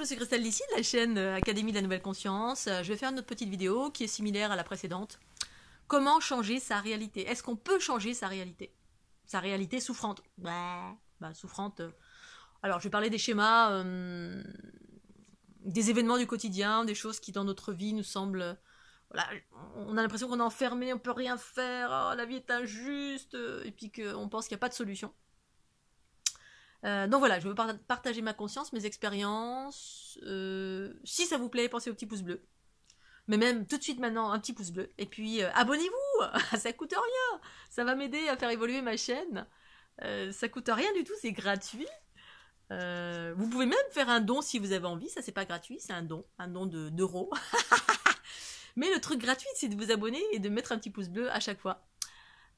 je suis Christelle Lissy de la chaîne Académie de la Nouvelle Conscience. Je vais faire une autre petite vidéo qui est similaire à la précédente. Comment changer sa réalité? Est-ce qu'on peut changer sa réalité? Sa réalité souffrante. Souffrante. Alors, je vais parler des schémas, des événements du quotidien, des choses qui dans notre vie nous semblent... Voilà, on a l'impression qu'on est enfermé, on peut rien faire, oh, la vie est injuste, et puis qu'on pense qu'il n'y a pas de solution. Donc voilà, je veux partager ma conscience, mes expériences. Si ça vous plaît, pensez au petit pouce bleu. Mais même tout de suite maintenant, un petit pouce bleu. Et puis abonnez-vous, ça coûte rien. Ça va m'aider à faire évoluer ma chaîne. Ça coûte rien du tout, c'est gratuit. Vous pouvez même faire un don si vous avez envie. Ça, c'est pas gratuit, c'est un don d'euros. Mais le truc gratuit, c'est de vous abonner et de mettre un petit pouce bleu à chaque fois.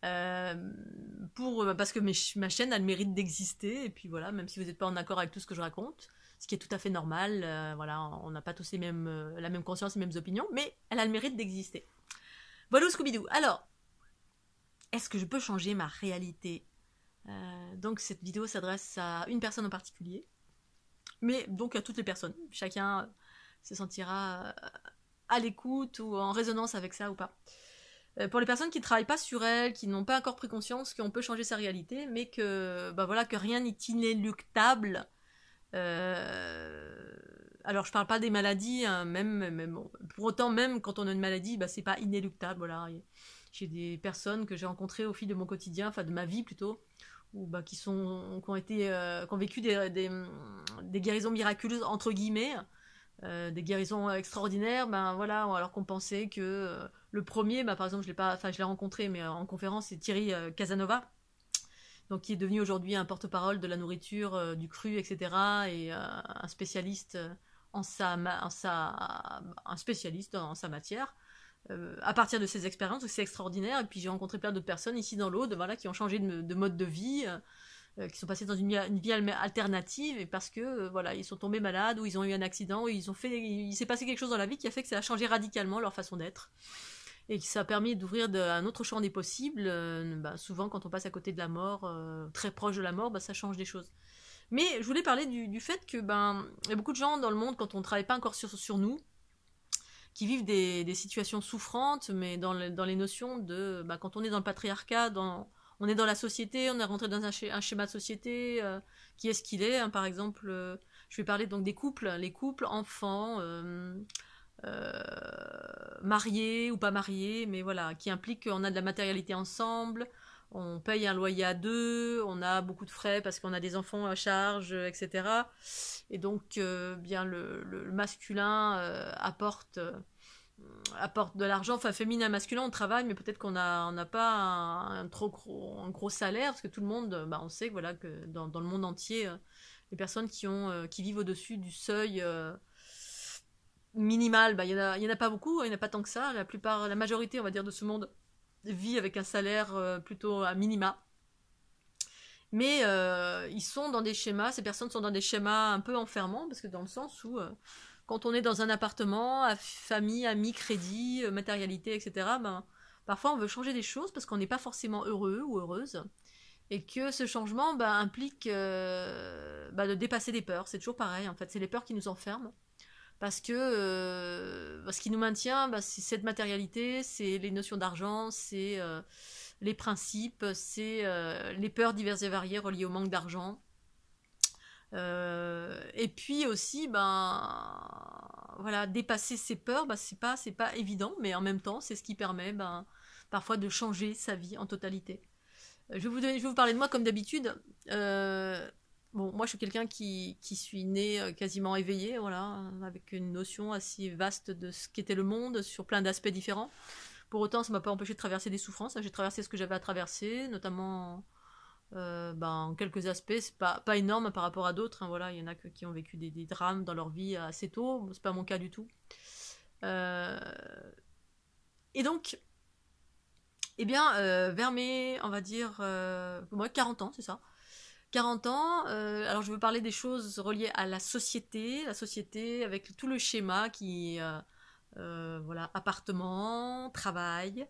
Parce que ma chaîne a le mérite d'exister, et puis voilà, même si vous n'êtes pas en accord avec tout ce que je raconte, ce qui est tout à fait normal, voilà, on n'a pas tous la même conscience, les mêmes opinions, mais elle a le mérite d'exister. Voilà Scooby-Doo. Alors, est-ce que je peux changer ma réalité? Donc cette vidéo s'adresse à une personne en particulier, mais donc à toutes les personnes. Chacun se sentira à l'écoute ou en résonance avec ça ou pas. Pour les personnes qui ne travaillent pas sur elles, qui n'ont pas encore pris conscience qu'on peut changer sa réalité, mais que, que rien n'est inéluctable. Alors, je parle pas des maladies, hein, pour autant, même quand on a une maladie, c'est pas inéluctable. Voilà. J'ai des personnes que j'ai rencontrées au fil de mon quotidien, enfin de ma vie plutôt, qui ont vécu des guérisons miraculeuses, entre guillemets. Des guérisons extraordinaires, voilà, alors qu'on pensait que le premier, par exemple, je l'ai rencontré, mais en conférence, c'est Thierry Casanova, donc qui est devenu aujourd'hui un porte-parole de la nourriture, du cru, etc., et un spécialiste un spécialiste en sa matière. À partir de ses expériences, c'est extraordinaire. Et puis j'ai rencontré plein d'autres personnes ici dans l'Aude, voilà, qui ont changé de mode de vie. Qui sont passés dans une vie alternative, et parce que voilà, ils sont tombés malades, ou ils ont eu un accident, ou il s'est passé quelque chose dans la vie qui a fait que ça a changé radicalement leur façon d'être, et que ça a permis d'ouvrir un autre champ des possibles. Souvent quand on passe à côté de la mort, très proche de la mort, ça change des choses. Mais je voulais parler du fait que il y a beaucoup de gens dans le monde, quand on ne travaille pas encore sur nous, qui vivent des situations souffrantes, mais dans les notions de quand on est dans le patriarcat, on est dans la société, on est rentré dans un schéma de société, qui est-ce qu'il est, hein, par exemple, je vais parler donc des couples, les couples, enfants, mariés ou pas mariés, mais voilà, qui implique qu'on a de la matérialité ensemble, on paye un loyer à deux, on a beaucoup de frais parce qu'on a des enfants à charge, etc. Et donc, le masculin apporte de l'argent, enfin féminin, masculin, on travaille, mais peut-être qu'on n'a pas un gros salaire, parce que tout le monde, on sait que, voilà, que dans le monde entier, les personnes qui vivent au-dessus du seuil minimal, il y en a pas beaucoup, il n'y en a pas tant que ça. La majorité, on va dire, de ce monde vit avec un salaire plutôt à minima. Mais ils sont dans des schémas, ces personnes sont dans des schémas un peu enfermants, parce que dans le sens où quand on est dans un appartement, famille, amis, crédit, matérialité, etc., parfois on veut changer des choses parce qu'on n'est pas forcément heureux ou heureuse, et que ce changement implique de dépasser des peurs. C'est toujours pareil, en fait, c'est les peurs qui nous enferment, parce que ce qui nous maintient, c'est cette matérialité, c'est les notions d'argent, c'est les principes, c'est les peurs diverses et variées reliées au manque d'argent. Et puis aussi, voilà, dépasser ses peurs, c'est pas évident, mais en même temps, c'est ce qui permet parfois de changer sa vie en totalité. Je vais vous parler de moi comme d'habitude. Moi je suis quelqu'un qui suis né quasiment éveillé, voilà, avec une notion assez vaste de ce qu'était le monde sur plein d'aspects différents. Pour autant, ça m'a pas empêché de traverser des souffrances. J'ai traversé ce que j'avais à traverser, notamment en quelques aspects. C'est pas énorme par rapport à d'autres, hein, voilà. Il y en a qui ont vécu des drames dans leur vie assez tôt. C'est pas mon cas du tout. Et donc, vers mes, on va dire, moi 40 ans, c'est ça. 40 ans, alors je veux parler des choses reliées à la société avec tout le schéma qui, voilà, appartement, travail,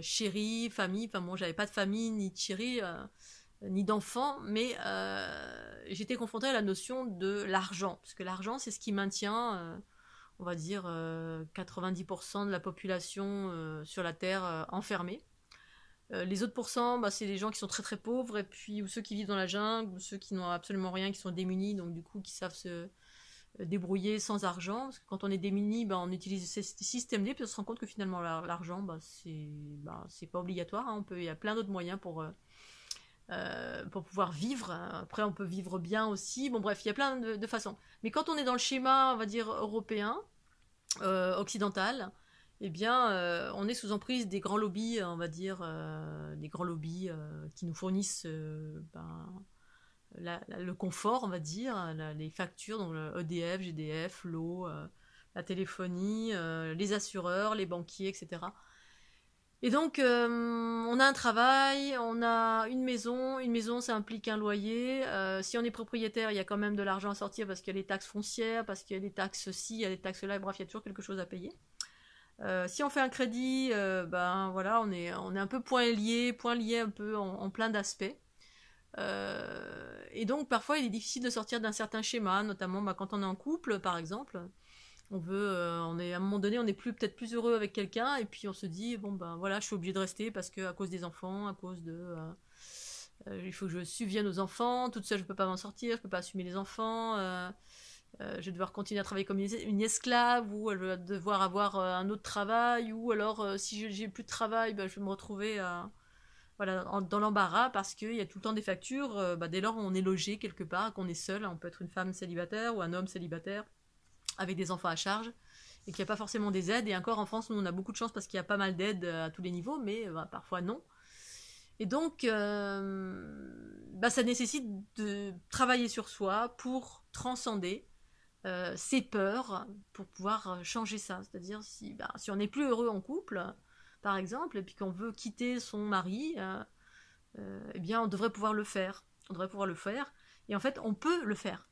chéri, famille, enfin bon, j'avais pas de famille ni de chéri, ni d'enfants, mais j'étais confrontée à la notion de l'argent, parce que l'argent, c'est ce qui maintient, on va dire, 90% de la population sur la Terre enfermée. Les autres pourcents, bah, c'est les gens qui sont très très pauvres, et puis ou ceux qui vivent dans la jungle, ou ceux qui n'ont absolument rien, qui sont démunis, donc du coup qui savent se débrouiller sans argent. Parce que quand on est démuni, bah, on utilise ces systèmes-là, puis on se rend compte que finalement l'argent, bah, c'est pas obligatoire. Hein. Il y a plein d'autres moyens pour pouvoir vivre. Après, on peut vivre bien aussi. Bon, bref, il y a plein de façons. Mais quand on est dans le schéma, on va dire, européen, occidental, eh bien, on est sous emprise des grands lobbies, on va dire, des grands lobbies qui nous fournissent le confort, on va dire, les factures, donc le EDF, GDF, l'eau, la téléphonie, les assureurs, les banquiers, etc. Et donc, on a un travail, on a une maison ça implique un loyer, si on est propriétaire, il y a quand même de l'argent à sortir parce qu'il y a les taxes foncières, parce qu'il y a des taxes ci, il y a des taxes là, et bref, il y a toujours quelque chose à payer. Si on fait un crédit, ben voilà, on est un peu point lié un peu en plein d'aspects. Et donc parfois il est difficile de sortir d'un certain schéma, notamment bah, quand on est en couple par exemple. On est à un moment donné, on est peut-être plus heureux avec quelqu'un, et puis on se dit bon ben voilà, je suis obligée de rester parce que à cause des enfants, à cause de il faut que je subvienne aux enfants, toute seule je peux pas m'en sortir, je peux pas assumer les enfants. Je vais devoir continuer à travailler comme une esclave, ou je vais devoir avoir un autre travail, ou alors si j'ai plus de travail, ben, je vais me retrouver voilà, dans l'embarras parce qu'il y a tout le temps des factures. Bah, dès lors on est logé quelque part, qu'on est seul, on peut être une femme célibataire ou un homme célibataire avec des enfants à charge, et qu'il n'y a pas forcément des aides. Et encore en France, nous on a beaucoup de chance parce qu'il y a pas mal d'aides à tous les niveaux, mais bah, parfois non. Et donc, bah, ça nécessite de travailler sur soi pour transcender ses peurs, pour pouvoir changer ça. C'est-à-dire si on n'est plus heureux en couple, par exemple, et puis qu'on veut quitter son mari, eh bien on devrait pouvoir le faire. On devrait pouvoir le faire. Et en fait, on peut le faire.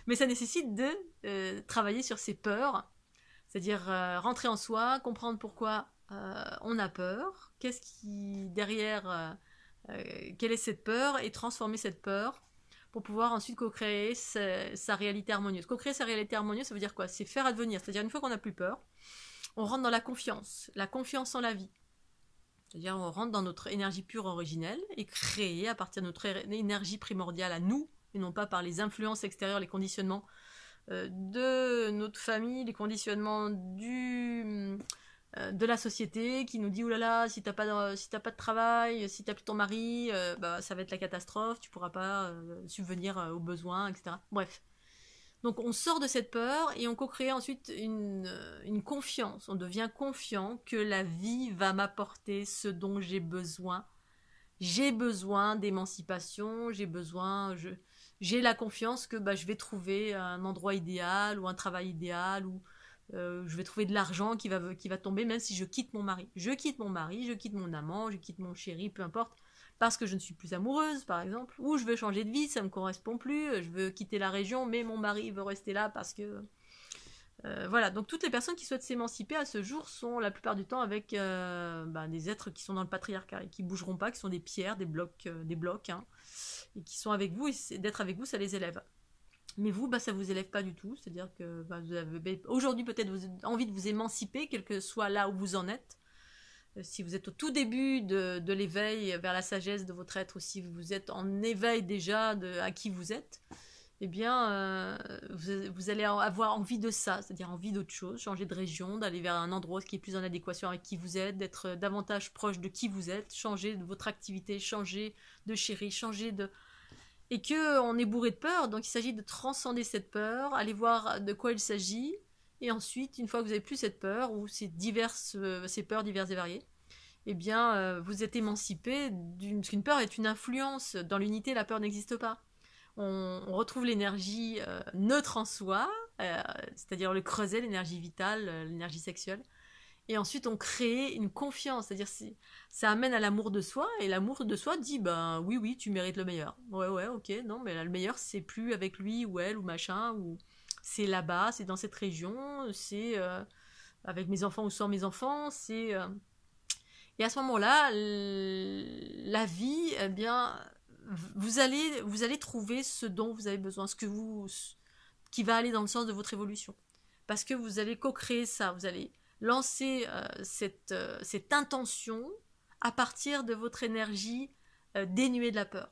Mais ça nécessite de travailler sur ses peurs, c'est-à-dire rentrer en soi, comprendre pourquoi on a peur, qu'est-ce qui derrière, quelle est cette peur, et transformer cette peur pour pouvoir ensuite co-créer sa réalité harmonieuse. Co-créer sa réalité harmonieuse, ça veut dire quoi? C'est faire advenir. C'est-à-dire une fois qu'on n'a plus peur, on rentre dans la confiance en la vie. C'est-à-dire on rentre dans notre énergie pure originelle et créer à partir de notre énergie primordiale à nous, et non pas par les influences extérieures, les conditionnements de notre famille, les conditionnements de la société qui nous dit oulala, si t'as pas de travail, si t'as plus ton mari, bah, ça va être la catastrophe, tu pourras pas subvenir aux besoins, etc. Bref. Donc on sort de cette peur et on co-crée ensuite une confiance. On devient confiant que la vie va m'apporter ce dont j'ai besoin. J'ai besoin d'émancipation, j'ai la confiance que bah, je vais trouver un endroit idéal ou un travail idéal, ou je vais trouver de l'argent qui va tomber même si je quitte mon mari. Je quitte mon mari, je quitte mon amant, je quitte mon chéri, peu importe, parce que je ne suis plus amoureuse, par exemple, ou je veux changer de vie, ça me correspond plus, je veux quitter la région, mais mon mari veut rester là parce que... voilà, donc toutes les personnes qui souhaitent s'émanciper à ce jour sont la plupart du temps avec des êtres qui sont dans le patriarcat et qui bougeront pas, qui sont des pierres, des blocs, hein, et qui sont avec vous, et d'être avec vous, ça les élève. Mais vous, bah, ça vous élève pas du tout, c'est-à-dire que bah, vous avez aujourd'hui peut-être envie de vous émanciper, quel que soit là où vous en êtes. Si vous êtes au tout début de l'éveil vers la sagesse de votre être, ou si vous êtes en éveil déjà à qui vous êtes, eh bien, vous allez avoir envie de ça, c'est-à-dire envie d'autre chose, changer de région, d'aller vers un endroit qui est plus en adéquation avec qui vous êtes, d'être davantage proche de qui vous êtes, changer de votre activité, changer de chéri, changer de... Et qu'on est bourré de peur, donc il s'agit de transcender cette peur, aller voir de quoi il s'agit, et ensuite, une fois que vous n'avez plus cette peur, ou ces peurs diverses et variées, eh bien, vous êtes émancipé parce qu'une peur est une influence. Dans l'unité, la peur n'existe pas. On retrouve l'énergie neutre en soi, c'est-à-dire le creuset, l'énergie vitale, l'énergie sexuelle. Et ensuite, on crée une confiance, c'est-à-dire ça amène à l'amour de soi, et l'amour de soi dit, ben oui, tu mérites le meilleur. Ouais, ok, non, mais là, le meilleur, c'est plus avec lui ou elle ou machin, ou c'est là-bas, c'est dans cette région, c'est avec mes enfants ou sans mes enfants, c'est... Et à ce moment-là, la vie, eh bien, vous allez trouver ce dont vous avez besoin, qui va aller dans le sens de votre évolution. Parce que vous allez co-créer ça, vous allez lancer cette intention à partir de votre énergie dénuée de la peur.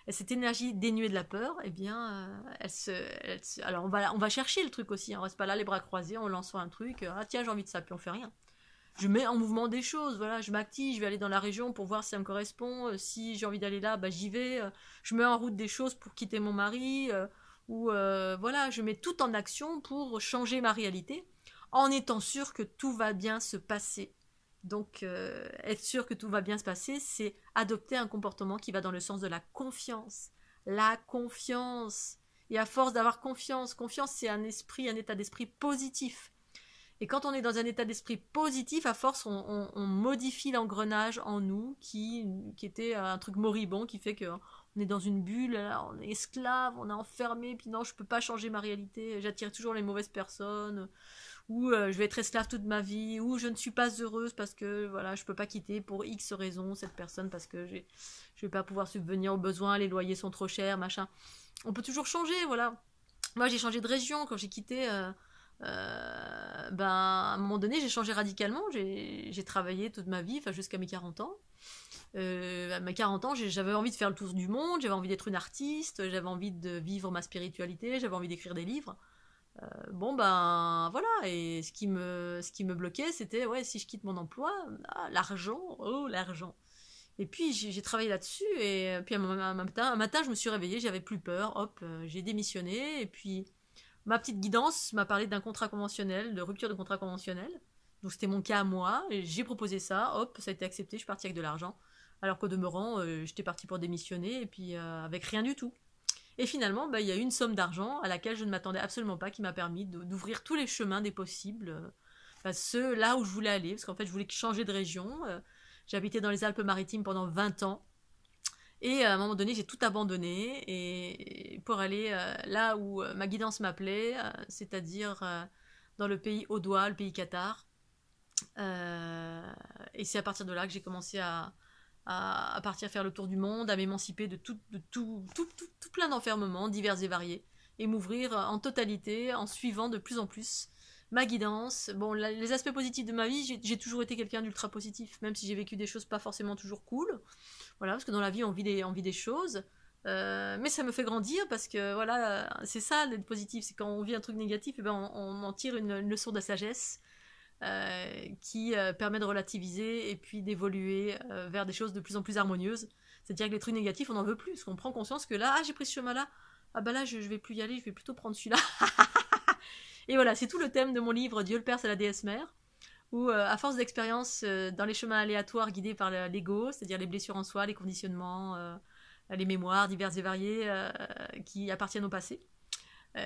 Et cette énergie dénuée de la peur, eh bien, alors on va chercher le truc aussi, on reste pas là les bras croisés en lançant un truc, ah tiens j'ai envie de ça, puis on fait rien. Je mets en mouvement des choses, voilà, je m'active, je vais aller dans la région pour voir si ça me correspond, si j'ai envie d'aller là, bah j'y vais, je mets en route des choses pour quitter mon mari, ou voilà, je mets tout en action pour changer ma réalité, en étant sûr que tout va bien se passer. Donc, être sûr que tout va bien se passer, c'est adopter un comportement qui va dans le sens de la confiance. La confiance. Et à force d'avoir confiance, c'est un état d'esprit positif. Et quand on est dans un état d'esprit positif, à force, on modifie l'engrenage en nous qui était un truc moribond, qui fait qu'on est dans une bulle, là, on est esclave, on est enfermé, puis non, je peux pas changer ma réalité, j'attire toujours les mauvaises personnes, ou je vais être esclave toute ma vie, ou je ne suis pas heureuse parce que voilà, je peux pas quitter pour X raison cette personne parce que je vais pas pouvoir subvenir aux besoins, les loyers sont trop chers, machin. On peut toujours changer, voilà. Moi, j'ai changé de région quand j'ai quitté. À un moment donné, j'ai changé radicalement. J'ai travaillé toute ma vie, enfin jusqu'à mes 40 ans. À mes 40 ans, j'avais envie de faire le tour du monde, j'avais envie d'être une artiste, j'avais envie de vivre ma spiritualité, j'avais envie d'écrire des livres. Bon ben voilà, et ce qui me bloquait, c'était ouais, si je quitte mon emploi, l'argent, oh l'argent. Et puis j'ai travaillé là-dessus, et puis un matin, je me suis réveillée, j'avais plus peur, hop, j'ai démissionné, et puis ma petite guidance m'a parlé d'un contrat conventionnel, de rupture de contrat conventionnel. Donc c'était mon cas à moi, et j'ai proposé ça, hop, ça a été accepté, je suis partie avec de l'argent. Alors qu'au demeurant, j'étais partie pour démissionner, et puis avec rien du tout. Et finalement, bah, il y a eu une somme d'argent à laquelle je ne m'attendais absolument pas, qui m'a permis d'ouvrir tous les chemins des possibles, ceux là où je voulais aller, parce qu'en fait je voulais changer de région. J'habitais dans les Alpes-Maritimes pendant 20 ans, et à un moment donné j'ai tout abandonné, et pour aller là où ma guidance m'appelait, c'est-à-dire dans le pays audois, le pays Qatar. Et c'est à partir de là que j'ai commencé à partir faire le tour du monde, à m'émanciper de tout plein d'enfermements divers et variés, et m'ouvrir en totalité en suivant de plus en plus ma guidance. Bon, les aspects positifs de ma vie, j'ai toujours été quelqu'un d'ultra positif, même si j'ai vécu des choses pas forcément toujours cool. Voilà, parce que dans la vie, on vit des choses. Mais ça me fait grandir parce que voilà, c'est ça d'être positif, c'est quand on vit un truc négatif, et ben on en tire une leçon de sagesse qui permet de relativiser et puis d'évoluer vers des choses de plus en plus harmonieuses. C'est-à-dire que les trucs négatifs, on n'en veut plus, parce qu'on prend conscience que là, j'ai pris ce chemin-là, ah bah là, je vais plus y aller, je vais plutôt prendre celui-là. Et voilà, c'est tout le thème de mon livre Dieu le Père, c'est la déesse mère, où à force d'expérience dans les chemins aléatoires guidés par l'ego, c'est-à-dire les blessures en soi, les conditionnements, les mémoires diverses et variées qui appartiennent au passé,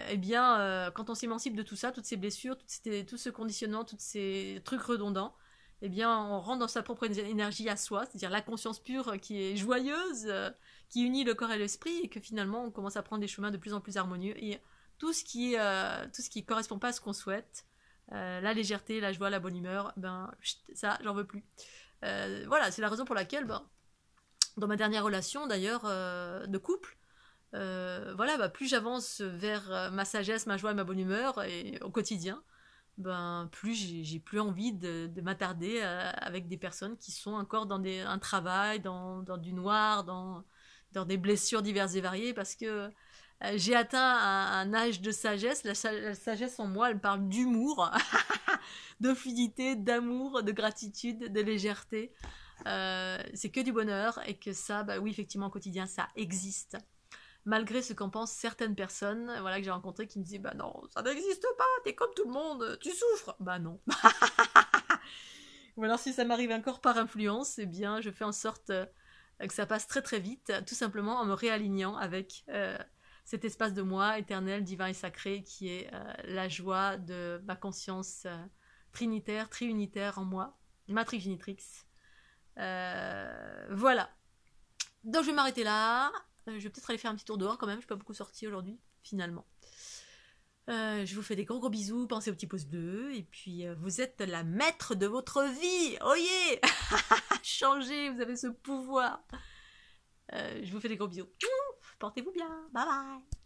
eh bien, quand on s'émancipe de tout ça, toutes ces blessures, tout ce conditionnement, tous ces trucs redondants, eh bien, on rentre dans sa propre énergie à soi, c'est-à-dire la conscience pure qui est joyeuse, qui unit le corps et l'esprit, et que finalement, on commence à prendre des chemins de plus en plus harmonieux, et tout ce qui correspond pas à ce qu'on souhaite, la légèreté, la joie, la bonne humeur, ben, ça, j'en veux plus. Voilà, c'est la raison pour laquelle, ben, dans ma dernière relation, d'ailleurs, de couple, voilà, bah, plus j'avance vers ma sagesse, ma joie et ma bonne humeur et au quotidien, ben, plus j'ai plus envie de m'attarder avec des personnes qui sont encore dans un travail, dans du noir, dans des blessures diverses et variées, parce que j'ai atteint un âge de sagesse. La sagesse en moi, elle parle d'humour, de fluidité, d'amour, de gratitude, de légèreté. C'est que du bonheur, et que ça, bah oui, effectivement, au quotidien, ça existe. Malgré ce qu'en pensent certaines personnes, voilà, que j'ai rencontrées, qui me disaient bah non, ça n'existe pas, t'es comme tout le monde, tu souffres. Bah non. Ou alors si ça m'arrive encore par influence, eh bien je fais en sorte que ça passe très très vite, tout simplement en me réalignant avec cet espace de moi éternel, divin et sacré, qui est la joie de ma conscience trinitaire, triunitaire en moi, matrigénitrix. Voilà. Donc je vais m'arrêter là. Je vais peut-être aller faire un petit tour dehors quand même, je suis pas beaucoup sortie aujourd'hui, finalement. Je vous fais des gros gros bisous, pensez au petit pouce bleu, et puis vous êtes la maître de votre vie. Oh yeah. Changez, vous avez ce pouvoir. Je vous fais des gros bisous. Portez-vous bien. Bye bye.